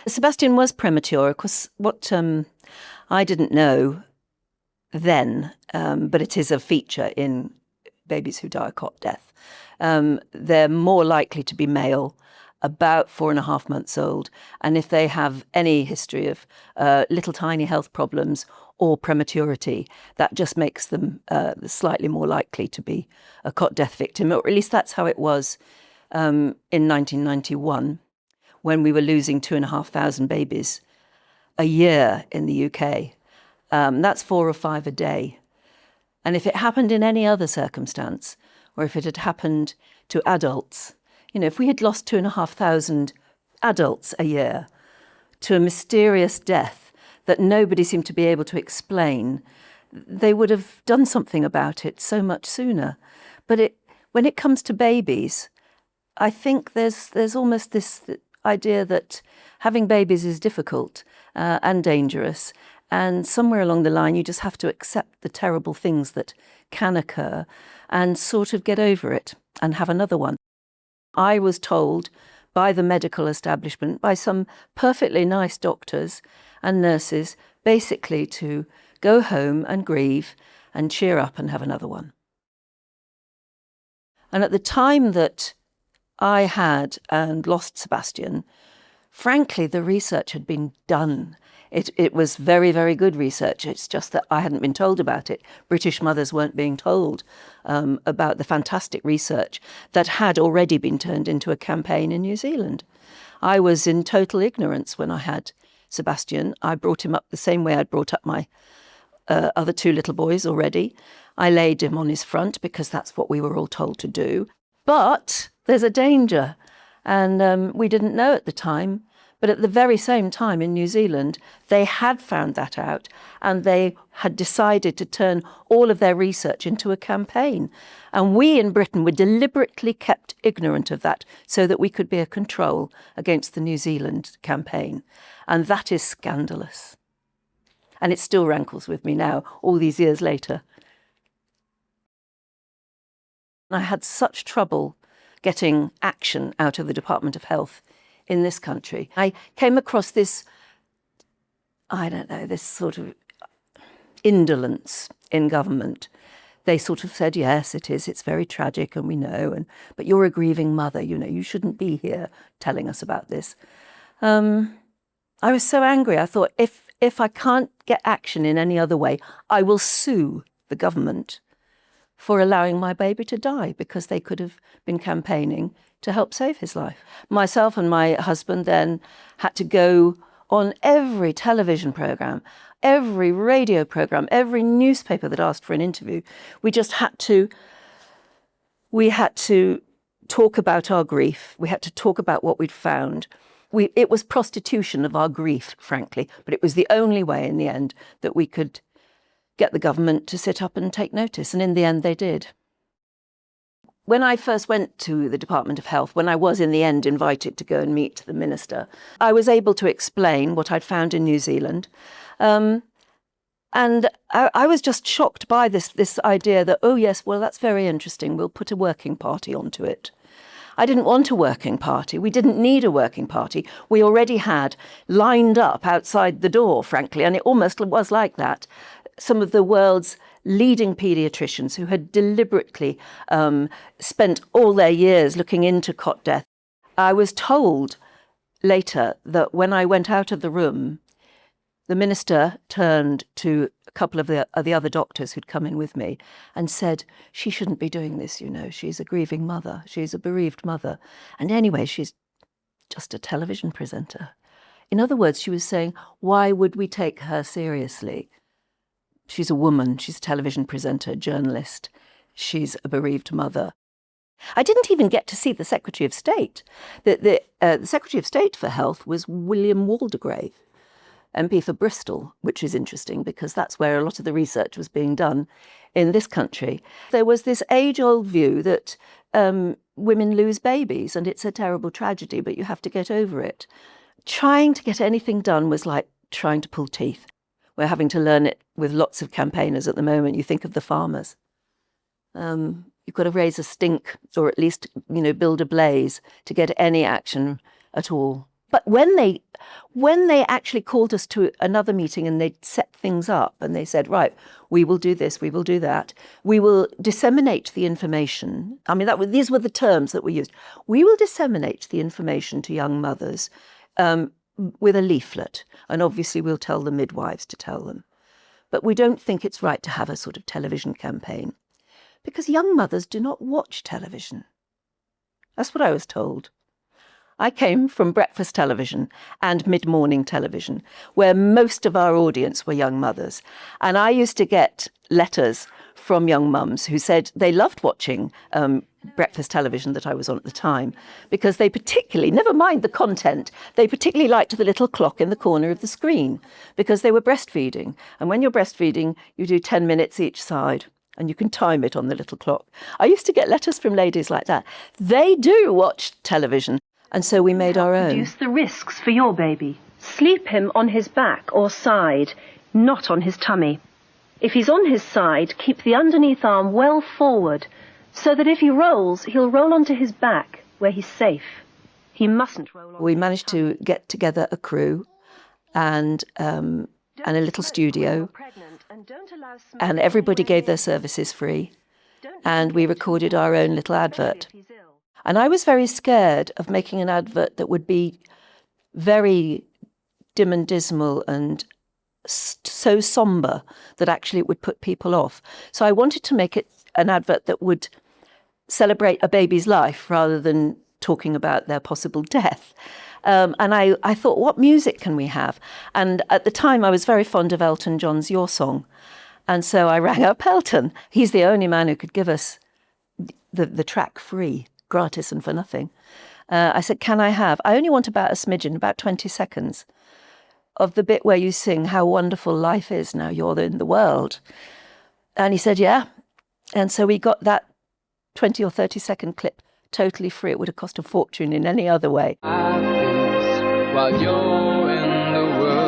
Sebastian was premature. Of course, what I didn't know then, but it is a feature in babies who die a cot death. They're more likely to be male, about 4.5 months old, and if they have any history of little tiny health problems or prematurity, that just makes them slightly more likely to be a cot death victim, or at least that's how it was in 1991, when we were losing 2,500 babies a year in the UK. That's 4 or 5 a day. And if it happened in any other circumstance, or if it had happened to adults, if we had lost 2,500 adults a year to a mysterious death that nobody seemed to be able to explain, they would have done something about it so much sooner. But when it comes to babies, I think there's almost this idea that having babies is difficult and dangerous, and somewhere along the line you just have to accept the terrible things that can occur and sort of get over it and have another one. I was told by the medical establishment, by some perfectly nice doctors and nurses, basically to go home and grieve and cheer up and have another one. And at the time that I had and lost Sebastian, frankly, the research had been done. It was very, very good research. It's just that I hadn't been told about it. British mothers weren't being told about the fantastic research that had already been turned into a campaign in New Zealand. I was in total ignorance when I had Sebastian. I brought him up the same way I'd brought up my other 2 little boys already. I laid him on his front because that's what we were all told to do. But there's a danger, and we didn't know at the time. But at the very same time in New Zealand, they had found that out, and they had decided to turn all of their research into a campaign. And we in Britain were deliberately kept ignorant of that so that we could be a control against the New Zealand campaign. And that is scandalous. And it still rankles with me now, all these years later. I had such trouble getting action out of the Department of Health in this country. I came across this sort of indolence in government. They sort of said, yes, it's very tragic and we know, but you're a grieving mother, you shouldn't be here telling us about this. I was so angry. I thought, if I can't get action in any other way, I will sue the government for allowing my baby to die, because they could have been campaigning to help save his life. Myself and my husband then had to go on every television programme, every radio programme, every newspaper that asked for an interview. We had to talk about our grief. We had to talk about what we'd found. It was prostitution of our grief, frankly, but it was the only way in the end that we could get the government to sit up and take notice, and in the end they did. When I first went to the Department of Health, when I was in the end invited to go and meet the minister, I was able to explain what I'd found in New Zealand. And I was just shocked by this idea that, oh yes, well, that's very interesting, we'll put a working party onto it. I didn't want a working party. We didn't need a working party. We already had lined up outside the door, frankly, and it almost was like that. Some of the world's leading paediatricians who had deliberately spent all their years looking into cot death. I was told later that when I went out of the room, the minister turned to a couple of the other doctors who'd come in with me and said, she shouldn't be doing this, she's a grieving mother, she's a bereaved mother. And anyway, she's just a television presenter. In other words, she was saying, why would we take her seriously? She's a woman, she's a television presenter, journalist, she's a bereaved mother. I didn't even get to see the Secretary of State. The Secretary of State for Health was William Waldegrave, MP for Bristol, which is interesting because that's where a lot of the research was being done in this country. There was this age-old view that women lose babies and it's a terrible tragedy, but you have to get over it. Trying to get anything done was like trying to pull teeth. We're having to learn it with lots of campaigners at the moment. You think of the farmers. You've got to raise a stink or at least, build a blaze to get any action at all. But when when they actually called us to another meeting and they'd set things up and they said, right, we will do this, we will do that, we will disseminate the information. I mean, these were the terms that were used. We will disseminate the information to young mothers with a leaflet. And obviously we'll tell the midwives to tell them. But we don't think it's right to have a sort of television campaign because young mothers do not watch television. That's what I was told. I came from breakfast television and mid-morning television, where most of our audience were young mothers. And I used to get letters from young mums who said they loved watching breakfast television that I was on at the time, because they particularly, never mind the content, they particularly liked the little clock in the corner of the screen, because they were breastfeeding. And when you're breastfeeding, you do 10 minutes each side. And you can time it on the little clock. I used to get letters from ladies like that. They do watch television. And so we made our own. Reduce the risks for your baby. Sleep him on his back or side, not on his tummy. If he's on his side, keep the underneath arm well forward, so that if he rolls, he'll roll onto his back, where he's safe. He mustn't roll on. We managed to get together a crew and a little studio, and everybody gave their services free, and we recorded our own little advert. And I was very scared of making an advert that would be very dim and dismal and so sombre that actually it would put people off. So I wanted to make it an advert that would celebrate a baby's life rather than talking about their possible death. And I thought, what music can we have? And at the time, I was very fond of Elton John's Your Song. And so I rang up Elton. He's the only man who could give us the track free, gratis and for nothing. I said, I only want about a smidgen, about 20 seconds, of the bit where you sing how wonderful life is now you're in the world. And he said, yeah. And so we got that 20 or 30 second clip totally free. It would have cost a fortune in any other way. While you're in the world.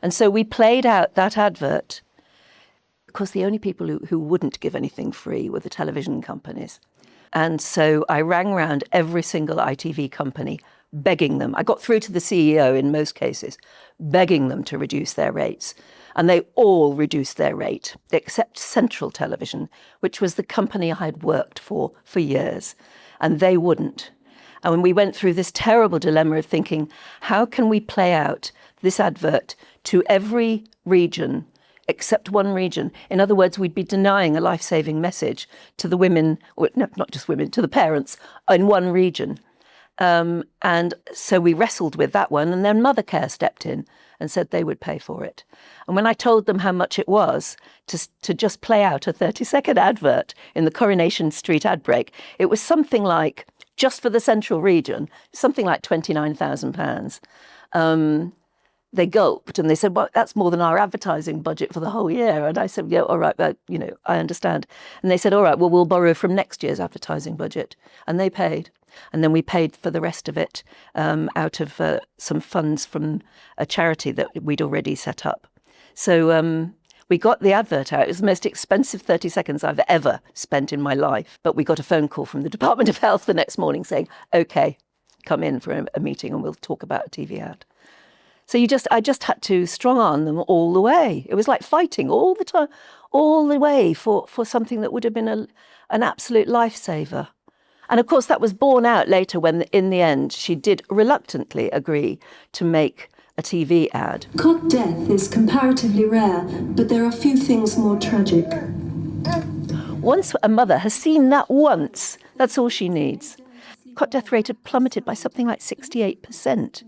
And so we played out that advert. Of course, the only people who wouldn't give anything free were the television companies. And so I rang round every single ITV company, begging them. I got through to the CEO in most cases, begging them to reduce their rates. And they all reduced their rate, except Central Television, which was the company I had worked for years. And they wouldn't. And when we went through this terrible dilemma of thinking, how can we play out this advert to every region except one region? In other words, we'd be denying a life-saving message to the women, or no, not just women, to the parents in one region. And so we wrestled with that one, and then Mothercare stepped in and said they would pay for it. And when I told them how much it was to just play out a 30-second advert in the Coronation Street ad break, it was something like, just for the central region, something like £29,000. They gulped and they said, well, that's more than our advertising budget for the whole year. And I said, yeah, all right, but, I understand. And they said, all right, well, we'll borrow from next year's advertising budget. And they paid. And then we paid for the rest of it out of some funds from a charity that we'd already set up. So we got the advert out. It was the most expensive 30 seconds I've ever spent in my life. But we got a phone call from the Department of Health the next morning saying, OK, come in for a meeting and we'll talk about a TV ad. So I just had to strong arm them all the way. It was like fighting all the time, all the way for something that would have been an absolute lifesaver. And of course, that was borne out later when, in the end, she did reluctantly agree to make a TV ad. Cot death is comparatively rare, but there are few things more tragic. Once a mother has seen that once, that's all she needs. Cot death rate had plummeted by something like 68%.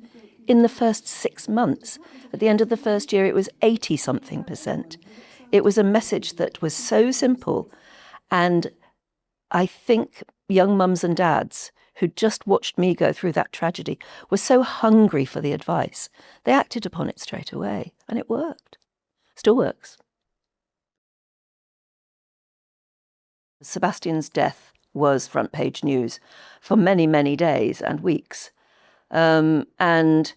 In the first 6 months. At the end of the first year, it was 80-something%. It was a message that was so simple. And I think young mums and dads who just watched me go through that tragedy were so hungry for the advice. They acted upon it straight away, and it worked. Still works. Sebastian's death was front page news for many, many days and weeks. And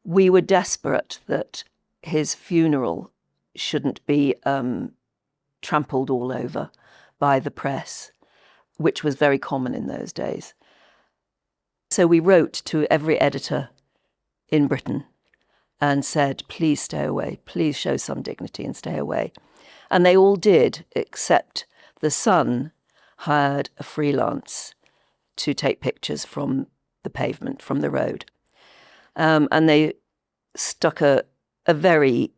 we were desperate that his funeral shouldn't be trampled all over by the press, which was very common in those days. So we wrote to every editor in Britain and said, please stay away, please show some dignity and stay away. And they all did, except the Sun hired a freelance to take pictures from the pavement, from the road. And they stuck a very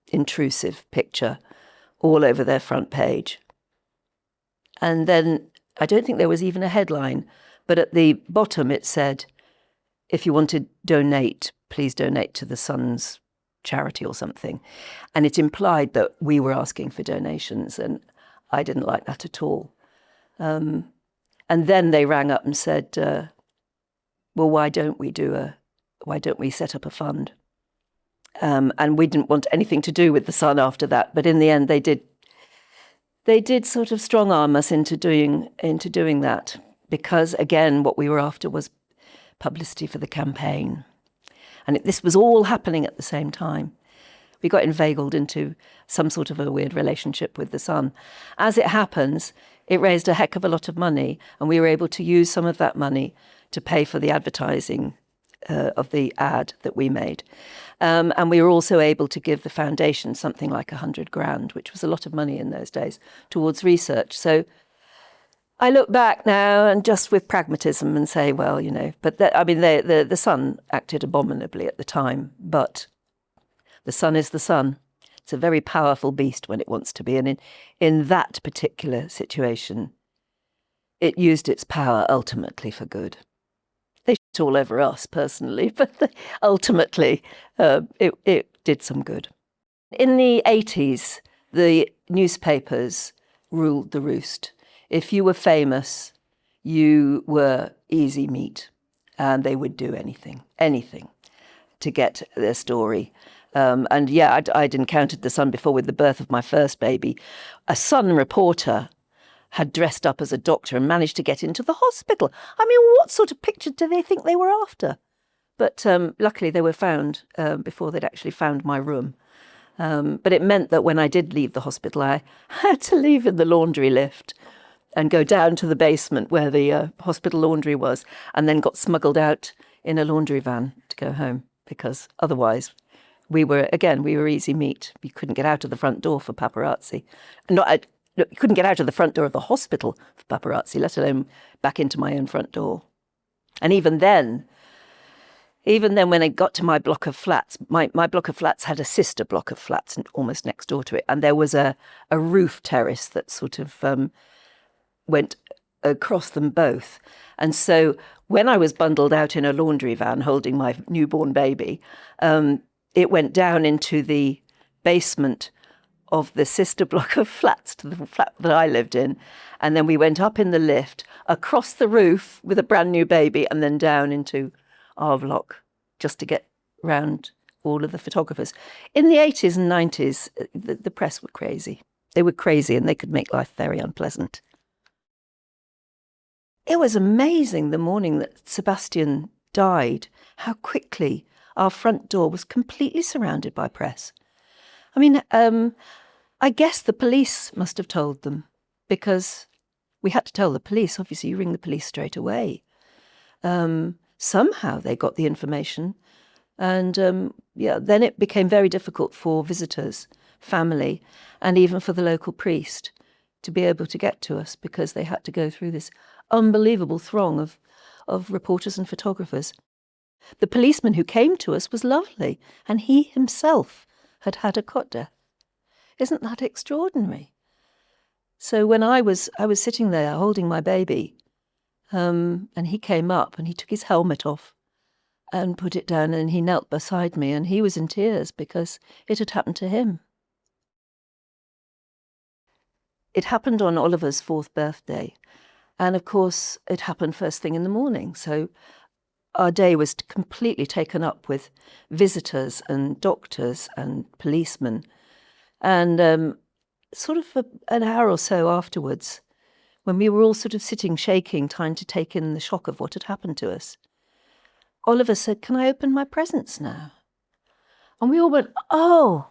intrusive picture all over their front page. And then I don't think there was even a headline, but at the bottom it said, if you want to donate, please donate to the Sun's charity or something. And it implied that we were asking for donations, and I didn't like that at all. And then they rang up and said, well, why don't we set up a fund? And we didn't want anything to do with the Sun after that. But in the end, they did sort of strong arm us into doing that, because again, what we were after was publicity for the campaign. And this was all happening at the same time. We got inveigled into some sort of a weird relationship with the Sun. As it happens, it raised a heck of a lot of money, and we were able to use some of that money to pay for the advertising of the ad that we made. And we were also able to give the foundation something like 100 grand, which was a lot of money in those days, towards research. So I look back now and just with pragmatism and say, well, you know, but the Sun acted abominably at the time, but the Sun is the Sun. It's a very powerful beast when it wants to be. And in that particular situation, it used its power ultimately for good. They shit all over us personally, but ultimately it did some good. In the 80s, the newspapers ruled the roost. If you were famous, you were easy meat, and they would do anything to get their story. And yeah, I'd encountered the Sun before with the birth of my first baby. A Sun reporter had dressed up as a doctor and managed to get into the hospital. I mean, what sort of picture do they think they were after? But luckily they were found before they'd actually found my room. But it meant that when I did leave the hospital, I had to leave in the laundry lift and go down to the basement where the hospital laundry was, and then got smuggled out in a laundry van to go home, because otherwise we were easy meat. We couldn't get out of the front door for paparazzi. You couldn't get out of the front door of the hospital for paparazzi, let alone back into my own front door. And even then when I got to my block of flats, my block of flats had a sister block of flats almost next door to it, and there was a roof terrace that sort of went across them both. And so when I was bundled out in a laundry van holding my newborn baby, it went down into the basement of the sister block of flats to the flat that I lived in. And then we went up in the lift, across the roof with a brand new baby, and then down into our block just to get round all of the photographers. In the 80s and 90s, the press were crazy. They were crazy, and they could make life very unpleasant. It was amazing the morning that Sebastian died, how quickly our front door was completely surrounded by press. I mean, I guess the police must have told them, because we had to tell the police. Obviously, you ring the police straight away. Somehow they got the information. And then it became very difficult for visitors, family, and even for the local priest to be able to get to us, because they had to go through this unbelievable throng of reporters and photographers. The policeman who came to us was lovely, and he himself had had a cot death. Isn't that extraordinary? So when I was sitting there holding my baby, and he came up and he took his helmet off and put it down, and he knelt beside me, and he was in tears because it had happened to him. It happened on Oliver's 4th birthday. And of course, it happened first thing in the morning. So our day was completely taken up with visitors and doctors and policemen. And sort of an hour or so afterwards, when we were all sort of sitting shaking, trying to take in the shock of what had happened to us, Oliver said, "Can I open my presents now?" And we all went, "Oh,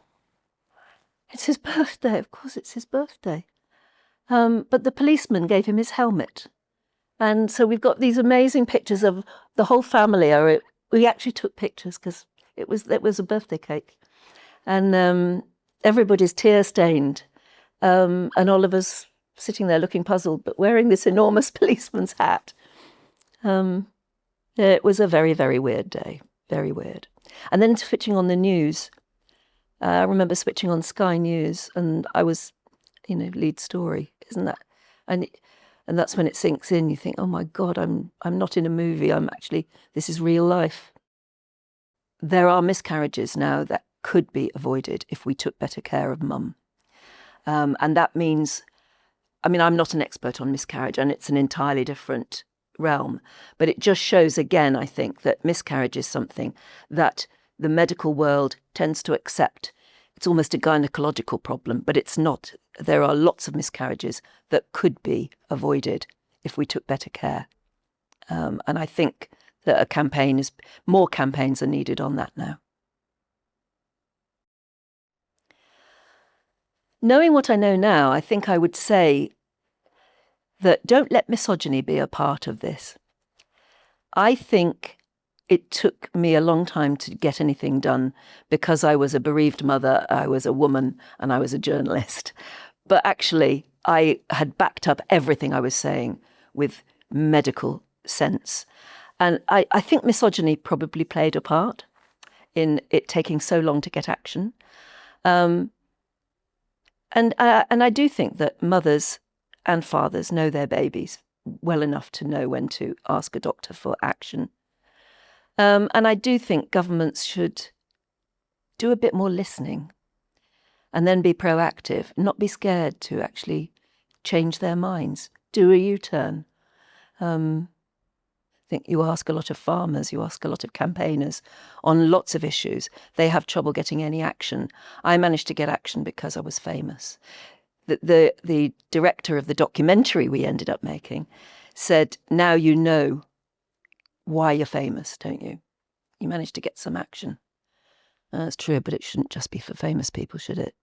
it's his birthday. Of course it's his birthday." But the policeman gave him his helmet. And so we've got these amazing pictures of the whole family. We actually took pictures because it was a birthday cake. And everybody's tear-stained. And Oliver's sitting there looking puzzled, but wearing this enormous policeman's hat. It was a very, very weird day. Very weird. And then switching on the news. I remember switching on Sky News, and I was, lead story, isn't that? And that's when it sinks in. You think, oh my God, I'm not in a movie. This is real life. There are miscarriages now that could be avoided if we took better care of mum. And that means, I'm not an expert on miscarriage, and it's an entirely different realm, but it just shows again, I think, that miscarriage is something that the medical world tends to accept. It's almost a gynecological problem, but it's not. There are lots of miscarriages that could be avoided if we took better care. And I think that more campaigns are needed on that now. Knowing what I know now, I think I would say that don't let misogyny be a part of this. I think it took me a long time to get anything done because I was a bereaved mother, I was a woman, and I was a journalist. But actually, I had backed up everything I was saying with medical sense. And I think misogyny probably played a part in it taking so long to get action. And I do think that mothers and fathers know their babies well enough to know when to ask a doctor for action. And I do think governments should do a bit more listening and then be proactive, not be scared to actually change their minds, do a U-turn. I think you ask a lot of farmers, you ask a lot of campaigners on lots of issues. They have trouble getting any action. I managed to get action because I was famous. The director of the documentary we ended up making said, now you know why you're famous, don't you? You managed to get some action. That's true, but it shouldn't just be for famous people, should it?